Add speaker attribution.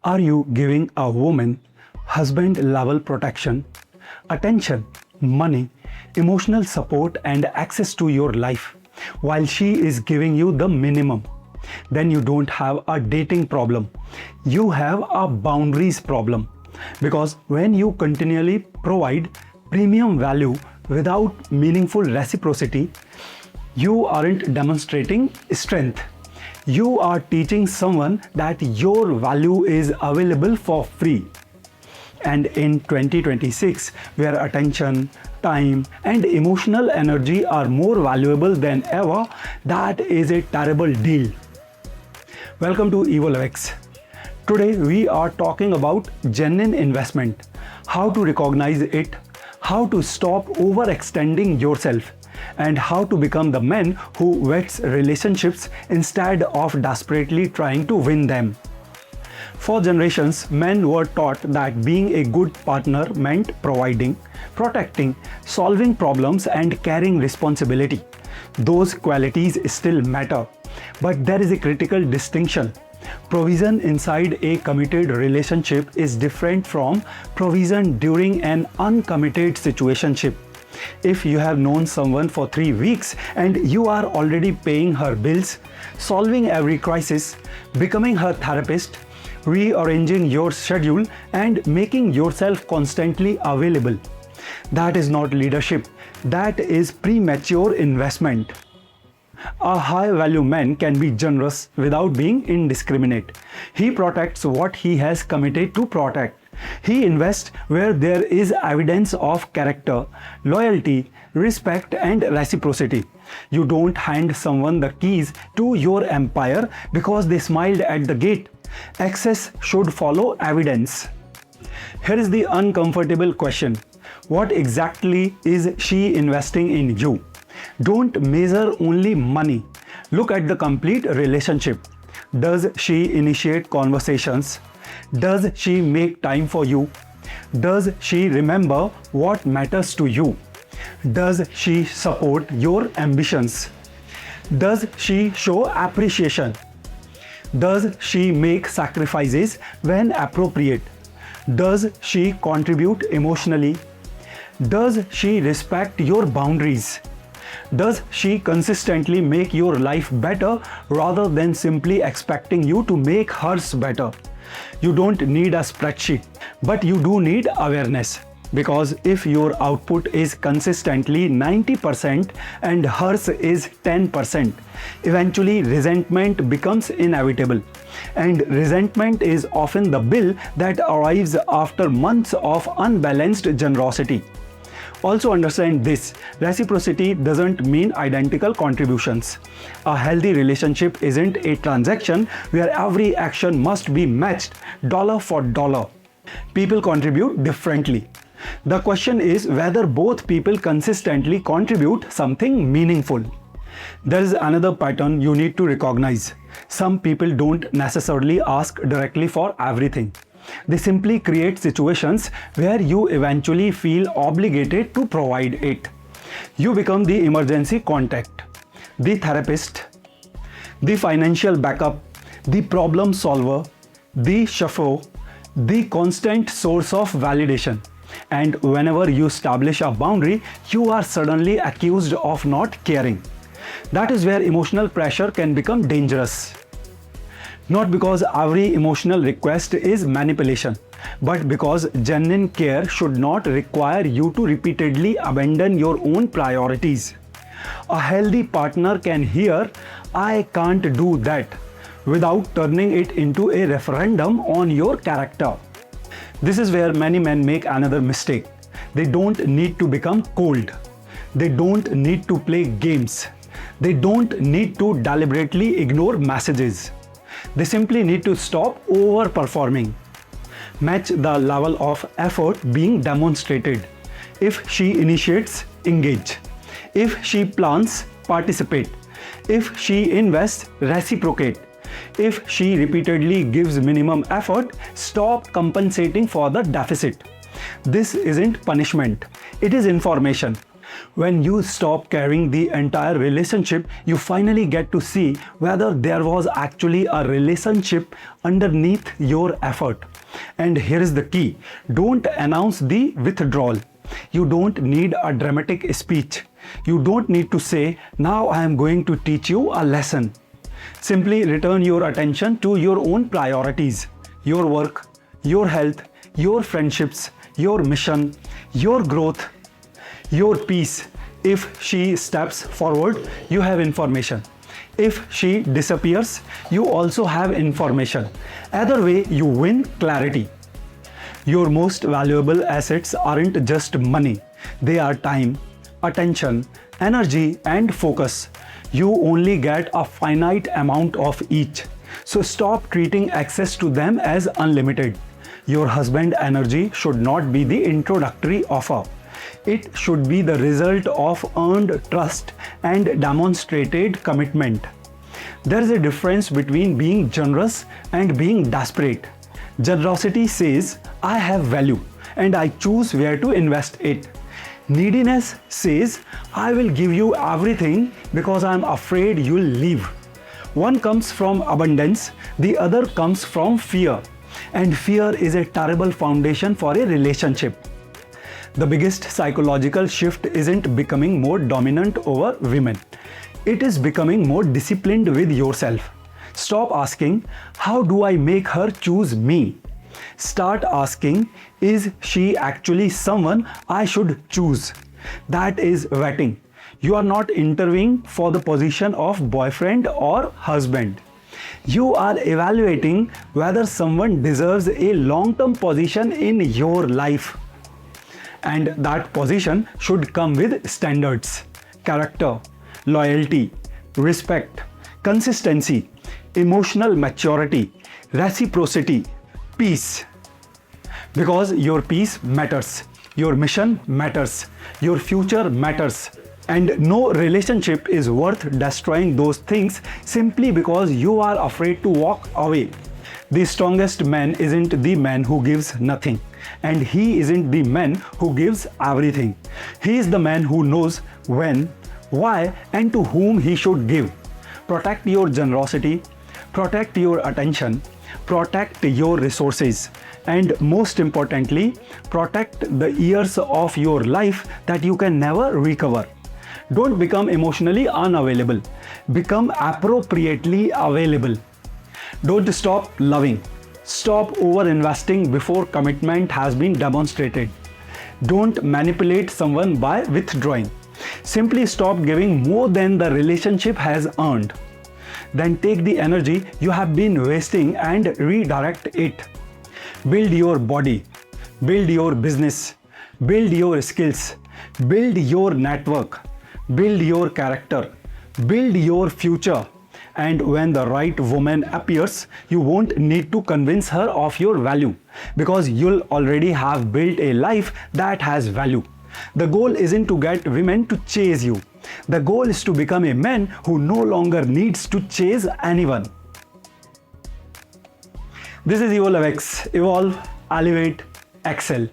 Speaker 1: Are you giving a woman husband-level protection, attention, money, emotional support and access to your life while she is giving you the minimum? Then you don't have a dating problem. You have a boundaries problem. Because when you continually provide premium value without meaningful reciprocity, you aren't demonstrating strength. You are teaching someone that your value is available for free. And in 2026, where attention, time, and emotional energy are more valuable than ever, that is a terrible deal. Welcome to EvoLeVeX. Today we are talking about genuine investment, how to recognize it, how to stop overextending yourself, and how to become the man who vets relationships instead of desperately trying to win them. For generations, men were taught that being a good partner meant providing, protecting, solving problems, and carrying responsibility. Those qualities still matter, but there is a critical distinction. Provision inside a committed relationship is different from provision during an uncommitted situationship. If you have known someone for 3 weeks and you are already paying her bills, solving every crisis, becoming her therapist, rearranging your schedule, and making yourself constantly available, that is not leadership, that is premature investment. A high-value man can be generous without being indiscriminate. He protects what he has committed to protect. He invests where there is evidence of character, loyalty, respect, and reciprocity. You don't hand someone the keys to your empire because they smiled at the gate. Access should follow evidence. Here is the uncomfortable question. What exactly is she investing in you? Don't measure only money. Look at the complete relationship. Does she initiate conversations? Does she make time for you? Does she remember what matters to you? Does she support your ambitions? Does she show appreciation? Does she make sacrifices when appropriate? Does she contribute emotionally? Does she respect your boundaries? Does she consistently make your life better rather than simply expecting you to make hers better? You don't need a spreadsheet, but you do need awareness. Because if your output is consistently 90% and hers is 10%, eventually resentment becomes inevitable. And resentment is often the bill that arrives after months of unbalanced generosity. Also understand this, reciprocity doesn't mean identical contributions. A healthy relationship isn't a transaction where every action must be matched dollar for dollar. People contribute differently. The question is whether both people consistently contribute something meaningful. There is another pattern you need to recognize. Some people don't necessarily ask directly for everything. They simply create situations where you eventually feel obligated to provide it. You become the emergency contact, the therapist, the financial backup, the problem solver, the chauffeur, the constant source of validation. And whenever you establish a boundary, you are suddenly accused of not caring. That is where emotional pressure can become dangerous. Not because every emotional request is manipulation, but because genuine care should not require you to repeatedly abandon your own priorities. A healthy partner can hear, "I can't do that," without turning it into a referendum on your character. This is where many men make another mistake. They don't need to become cold. They don't need to play games. They don't need to deliberately ignore messages. They simply need to stop overperforming. Match the level of effort being demonstrated. If she initiates, engage. If she plans, participate. If she invests, reciprocate. If she repeatedly gives minimum effort, stop compensating for the deficit. This isn't punishment, it is information. When you stop carrying the entire relationship, you finally get to see whether there was actually a relationship underneath your effort. And here is the key: don't announce the withdrawal. You don't need a dramatic speech. You don't need to say, "Now I am going to teach you a lesson." Simply return your attention to your own priorities: your work, your health, your friendships, your mission, your growth, your peace. If she steps forward, you have information. If she disappears, you also have information. Either way, you win clarity. Your most valuable assets aren't just money. They are time, attention, energy, and focus. You only get a finite amount of each. So stop treating access to them as unlimited. Your husband's energy should not be the introductory offer. It should be the result of earned trust and demonstrated commitment. There is a difference between being generous and being desperate. Generosity says, "I have value and I choose where to invest it." Neediness says, "I will give you everything because I am afraid you'll leave." One comes from abundance, the other comes from fear. And fear is a terrible foundation for a relationship. The biggest psychological shift isn't becoming more dominant over women. It is becoming more disciplined with yourself. Stop asking, "How do I make her choose me?" Start asking, "Is she actually someone I should choose?" That is vetting. You are not interviewing for the position of boyfriend or husband. You are evaluating whether someone deserves a long-term position in your life. And that position should come with standards: character, loyalty, respect, consistency, emotional maturity, reciprocity, peace. Because your peace matters, your mission matters, your future matters. And no relationship is worth destroying those things simply because you are afraid to walk away. The strongest man isn't the man who gives nothing, and he isn't the man who gives everything. He is the man who knows when, why, and to whom he should give. Protect your generosity, protect your attention, protect your resources, and most importantly, protect the years of your life that you can never recover. Don't become emotionally unavailable. Become appropriately available. Don't stop loving. Stop overinvesting before commitment has been demonstrated. Don't manipulate someone by withdrawing. Simply stop giving more than the relationship has earned. Then take the energy you have been wasting and redirect it. Build your body. Build your business. Build your skills. Build your network. Build your character, build your future, and when the right woman appears, you won't need to convince her of your value, because you'll already have built a life that has value. The goal isn't to get women to chase you. The goal is to become a man who no longer needs to chase anyone. This is EvoLeVeX. Evolve, elevate, excel.